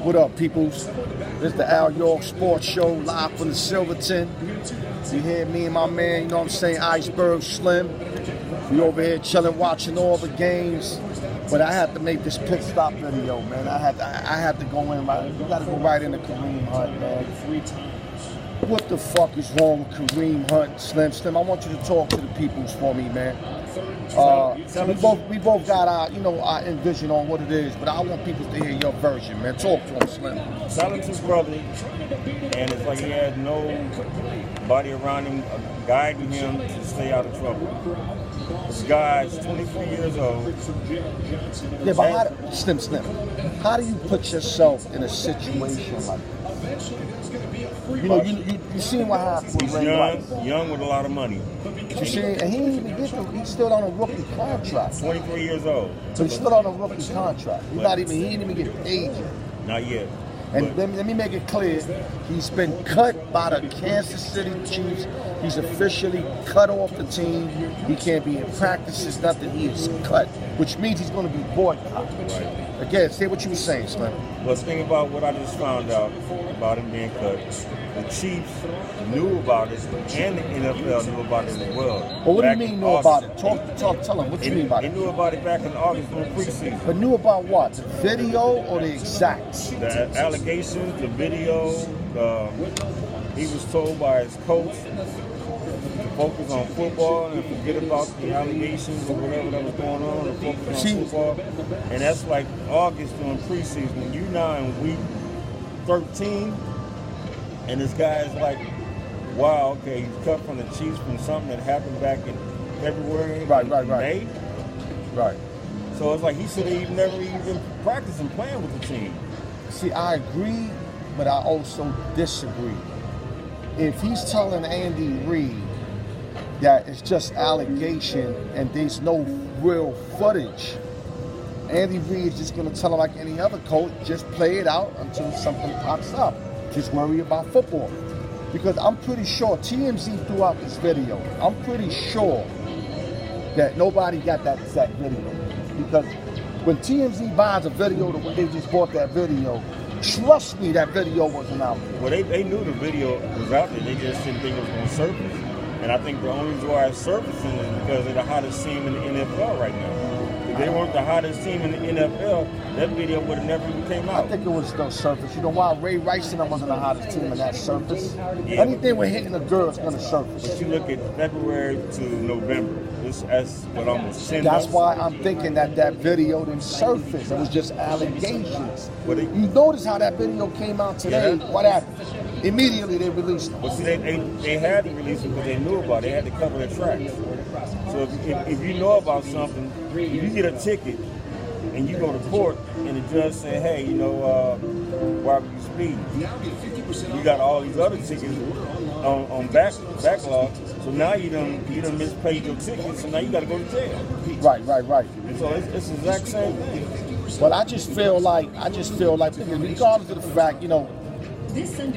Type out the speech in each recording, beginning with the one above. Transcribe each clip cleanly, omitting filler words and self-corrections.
What up, peoples? This is the Alyork Sports Show, live from the Silverton. You hear me and my man, you know what I'm saying, Iceberg Slim. We over here chilling, watching all the games. But I had to make this pit stop video, man. I had to go in right. You gotta go right into KAREEM Hunt, man. What the fuck is wrong with KAREEM Hunt, Slim? I want you to talk to the peoples for me, man. We both got our, our envision on what it is, but I want people to hear your version, man. Talk to him, Slim. Selling his brother, and it's like he had nobody around him guiding him to stay out of trouble. This guy's 23 years old. Yeah, but Slim, how do you put yourself in a situation like that? You seen what happened with Ray Rice. Young with a lot of money. You see, and he didn't even get he's still on a rookie contract. 23 years old. So he's still on a rookie contract. He didn't even get paid yet. Not yet. And let me make it clear, he's been cut by the Kansas City Chiefs. He's officially cut off the team. He can't be in practices, nothing. He is cut, which means he's going to be boycotted. Right. Again, say what you were saying, Slim. Well, think about what I just found out about him being cut. The Chiefs knew about it, and the NFL knew about it as well. Well, what do you mean knew about it? Tell them, what you mean about it? They knew about it back in August during preseason. But knew about what? The video or the exacts? The allegations, the video. He was told by his coach to focus on football and forget about the allegations or whatever that was going on, and focus on football. And that's like August during preseason. You now in week 13, and this guy's like, wow, okay, he's cut from the Chiefs from something that happened back in February, May. Right. So it's like he should have never even practiced and playing with the team. See, I agree, but I also disagree. If he's telling Andy Reid that it's just allegation and there's no real footage, Andy Reid is just going to tell him like any other coach, just play it out until something pops up. Just worry about football. Because I'm pretty sure TMZ threw out this video. I'm pretty sure that nobody got that video. Because when TMZ buys a video the way they just bought that video, trust me, that video wasn't out there. Well, they knew the video was out there. They just didn't think it was going to surface. And I think the only reason why it's surfacing is because they're the hottest team in the NFL right now. If they weren't the hottest team in the NFL, that video would have never even came out. I think it was still surface. You know why? Ray Rice and them wasn't the hottest team in that surface. Yeah, anything with hitting the girl is going to surface. But you look at February to November. That's what almost 10 That's months. why I'm thinking that video didn't surface. It was just allegations. You notice how that video came out today. Yeah. What happened? Immediately they released it. Well, see, they had to release it because they knew about it. They had to cover their tracks. So if you know about something, if you get a ticket and you go to court and the judge say, hey, why were you speeding? You got all these other tickets on backlog. So now you done mispaid your ticket, so now you got to go to jail. Right. So it's the exact same thing. But I just feel like, regardless of the fact,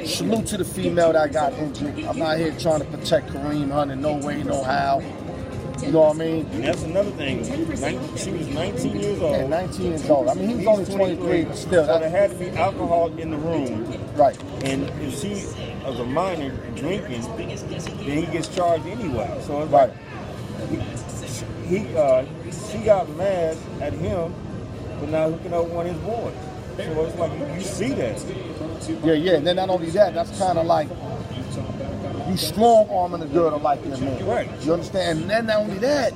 salute to the female that got injured. I'm not here trying to protect KAREEM Hunt in no way, no how. You know what I mean? And that's another thing. She was 19 years old. Yeah, 19 years old. I mean, he was only 23, but still. So there had to be alcohol in the room. Right. And if she, as a minor, drinking, then he gets charged anyway. So it's like, she got mad at him for not hooking up with one of his boys. So it's like, you see that. Yeah. And then not only that, that's kind of like, you strong-arming a girl to like your man. Right. You understand? And then not only that,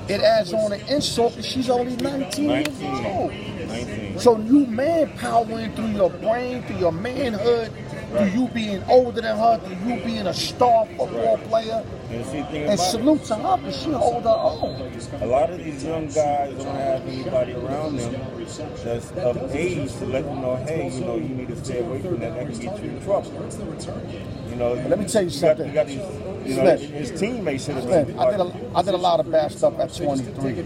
it adds on an insult that she's only 19 years old. 19. So you manpowering through your brain, through your manhood, through you being older than her, through you being a star football player. And salute to her because she hold her own. A lot of these young guys don't have anybody around them that's of age to let them know, hey, you need to stay away from that. That can get you in trouble. Let me tell you something. His teammates should have been. I did a lot of bad stuff at 23.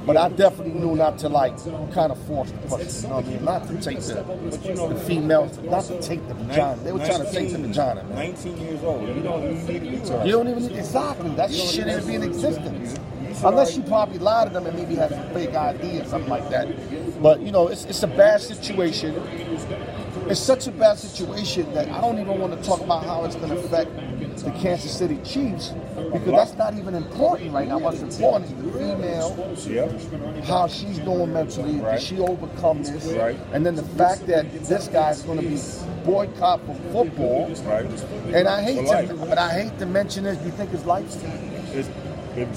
But I definitely knew not to kind of force the pussy. You know what I mean? Not to take the females, not to take the vagina. They were trying to take the vagina, man. 19 years old. You don't even need to do that. You don't even need exactly. That shit ain't be in existence. You Unless she probably lied to them and maybe has a fake ID or something like that. But, you know, it's a bad situation. It's such a bad situation that I don't even want to talk about how it's going to affect the Kansas City Chiefs, because that's not even important right now. What's important is the female, how she's doing mentally, did she overcome this, and then the fact that this guy's going to be boycotted from football. And I hate to mention this. Do you think it's life?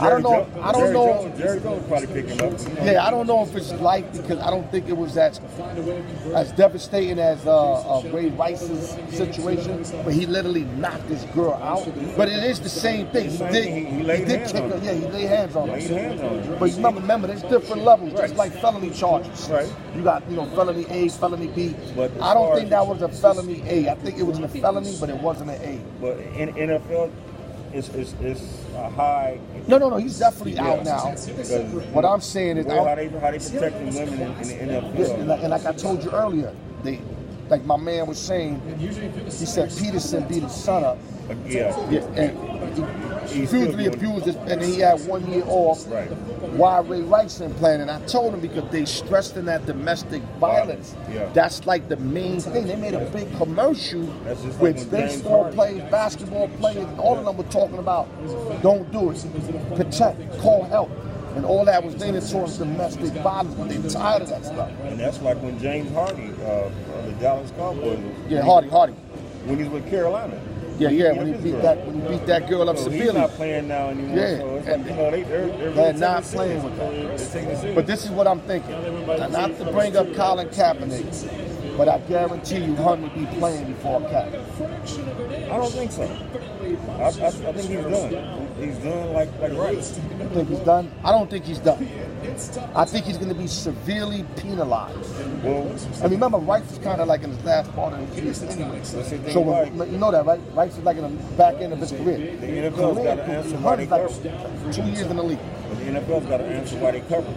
I don't know. Jerry Jones probably pick him up. Yeah, I don't know if it's life, because I don't think it was as devastating as Ray Rice's situation, where he literally knocked this girl out. But it is the same thing. He laid hands on her. Yeah, he laid hands on her. But remember, there's different levels, just like felony charges. You got, felony A, felony B. But I don't think that was a felony A. I think it was a felony, but it wasn't an A. But in NFL, it's a high. No. He's definitely out now. What I'm saying is, how they protecting women in the NFL. And like I told you earlier, like my man was saying, he said Peterson beat his son up. And he hugely abused it, and he had 1 year off. Why Ray Rice didn't play? And I told him because they stressed in that domestic violence. That's like the main thing. They made a big commercial with baseball players, basketball players, and all of them were talking about, don't do it, protect, call help. And all that was leaning towards domestic violence, but they're tired of that stuff. And that's like when James Hardy, the Dallas Cowboys. Hardy. When he's with Carolina. When he beat that girl up severely. He's not playing now anymore. So it's like, they're not playing with that. But this is what I'm thinking. Now, not to bring up Colin Kaepernick, but I guarantee you Hunt would be playing before Cap. I don't think so. I think he's done. He's done like Rice. You think he's done? I don't think he's done. I think he's going to be severely penalized. Well, and remember, Rice is kind of like in his last part of his career anyway. So you know that, right? Rice is like in the back end of his career. The NFL's got to answer why they covered. 2 years in the league. But the NFL's got to answer why they covered.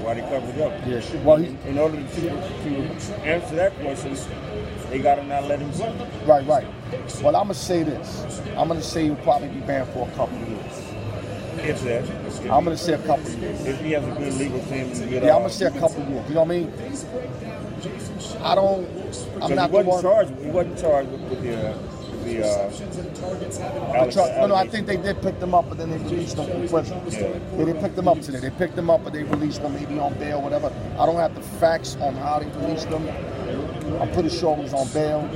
Why they covered up. Yeah. Well, in order to answer that question, they got to not let him play. Right. Well, I'm going to say this. I'm going to say he'll probably be banned for a couple of years. If that. I'm going to say a couple of years. If he has a good legal team. I'm going to say a couple of years. You know what I mean? I'm not the one. He wasn't charged with the No, I think they did pick them up, but then they released them from prison. They didn't pick them up today. They picked them up, but they released them maybe on bail, whatever. I don't have the facts on how they released them. I'm pretty sure it was on bail.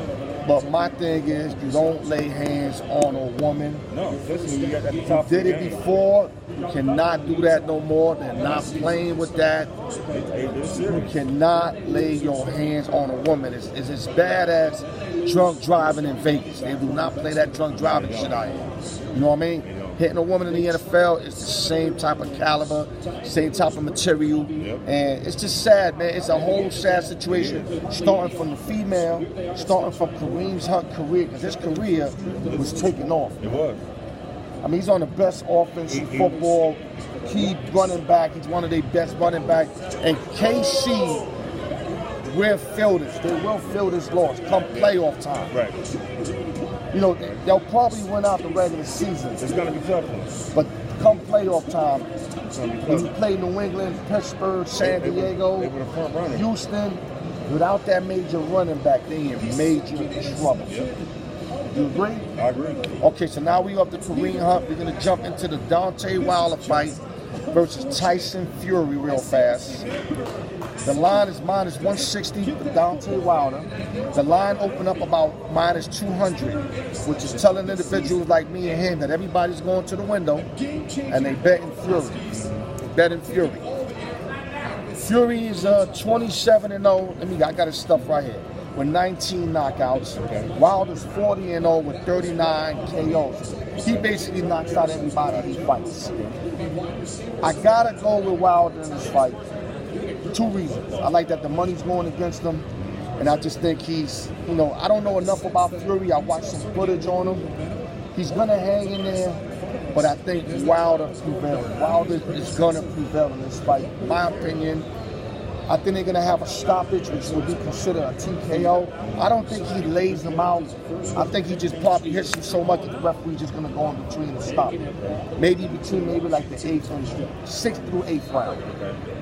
But my thing is, you don't lay hands on a woman. No, especially when you got at the top. You did it before. You cannot do that no more. They're not playing with that. You cannot lay your hands on a woman. It's as bad as drunk driving in Vegas. They do not play that drunk driving shit out here. You know what I mean? Hitting a woman in the NFL is the same type of caliber, same type of material, and it's just sad, man. It's a whole sad situation, starting from the female, starting from Kareem's Hunt career, because his career was taking off. It was. I mean, he's on the best offense in football, key running back. He's one of their best running backs. And KC will fill this. They will fill this loss come playoff time. Right. You know, they'll probably win out the regular season. It's going to be tough. But come playoff time, when you play New England, Pittsburgh, San Diego, Houston, without that major running back, they in major trouble. You agree? I agree. Okay, so now we up to Kareem Hunt. We're going to jump into the Deontay Wilder fight versus Tyson Fury real fast. The line is minus 160 for Deontay Wilder. The line opened up about minus 200, which is telling individuals like me and him that everybody's going to the window and they betting Fury. Betting Fury. Fury is 27-0. I got his stuff right here. With 19 knockouts. Wilder's 40-0 with 39 KOs. He basically knocks out everybody he fights. I gotta go with Wilder in this fight. 2 reasons. I like that the money's going against him, and I just think he's, I don't know enough about Fury. I watched some footage on him. He's gonna hang in there, but I think Wilder prevails. Wilder is gonna prevail in this fight. In my opinion, I think they're going to have a stoppage, which would be considered a TKO. I don't think he lays them out. I think he just probably hits him so much that the referee's just going to go in between and stop him. Maybe between like the 8th and 6th through 8th round.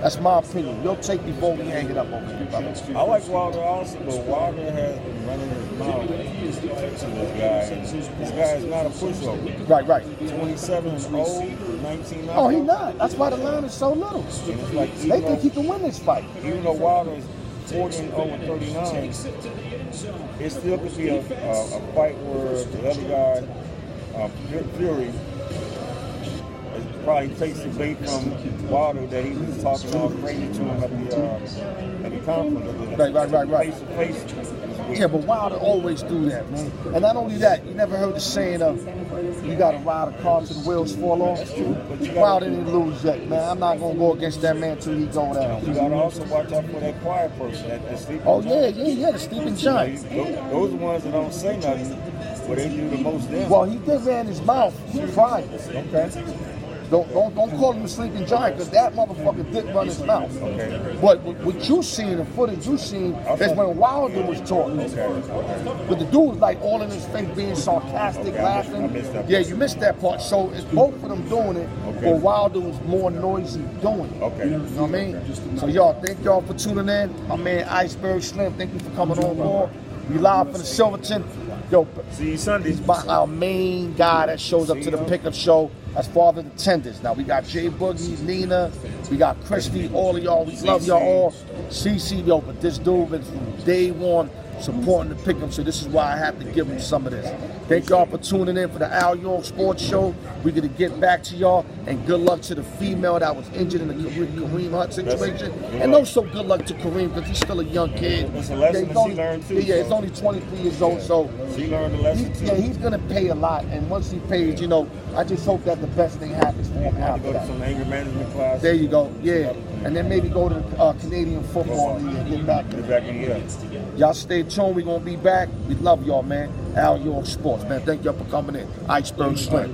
That's my opinion. You'll take before we hang it up over here, brother. I like Wilder also, but Wilder has been running his mouth to this guy. And this guy is not a pushover. Right. 27 and old, 19. Oh, he's not. That's why the line is so little. Like, they think he can win this fight. Even though Wilder is 40 and 0 and 39, it still could be a fight where the other guy, Fury, probably takes the bait from Wilder that he was talking all crazy to him at the conference. Right. Face. Yeah, but Wilder always do that, man. And not only that, you never heard the saying of you got to ride a car till the wheels fall off. That's true. Wilder didn't lose yet, man. I'm not gonna go against that man till he go down. You gotta also watch out for that quiet person, that sleeping giant. Yeah, the sleeping giant. Those are the ones that don't say nothing, but they do the most damage. Well, he did ran his mouth prior. Okay. Don't call him a sleeping giant, because that motherfucker did run his mouth. Okay. But what you seen, the footage you seen, is when Wilder was talking. Okay. But the dude was like all in his face, being sarcastic, laughing. I missed that part. Yeah, you missed that part. So it's both of them doing it, but Wilder was more noisy doing it. Okay. You know what I mean? So y'all, thank y'all for tuning in. My man Iceberg Slim, thank you for coming on board. We live from the Silverton. Yo, see you Sunday. He's our main guy that shows up to the pickup show as Father the Tenders. Now we got Jay Boogie, Nina, we got Christy, all of y'all. We love y'all all. CC, yo, but this dude been from day one supporting the pickup, so this is why I have to give him some of this. Thank y'all for tuning in for the Alyork Sports Show. We're gonna get back to y'all, and good luck to the female that was injured in the Kareem Hunt situation. And also good luck to Kareem, because he's still a young kid. It's a lesson that she learned too. Yeah, he's only 23 years old, so she learned a lesson too. Yeah, he's gonna pay a lot, and once he pays, you know, I just hope that the best thing happens for him after that. Go to some anger management class. There you go, yeah. And then maybe go to the Canadian Football League and get back in here. Y'all stay tuned, we're gonna be back. We love y'all, man. Alyork Sports, man. Thank y'all for coming in. Iceberg Slim.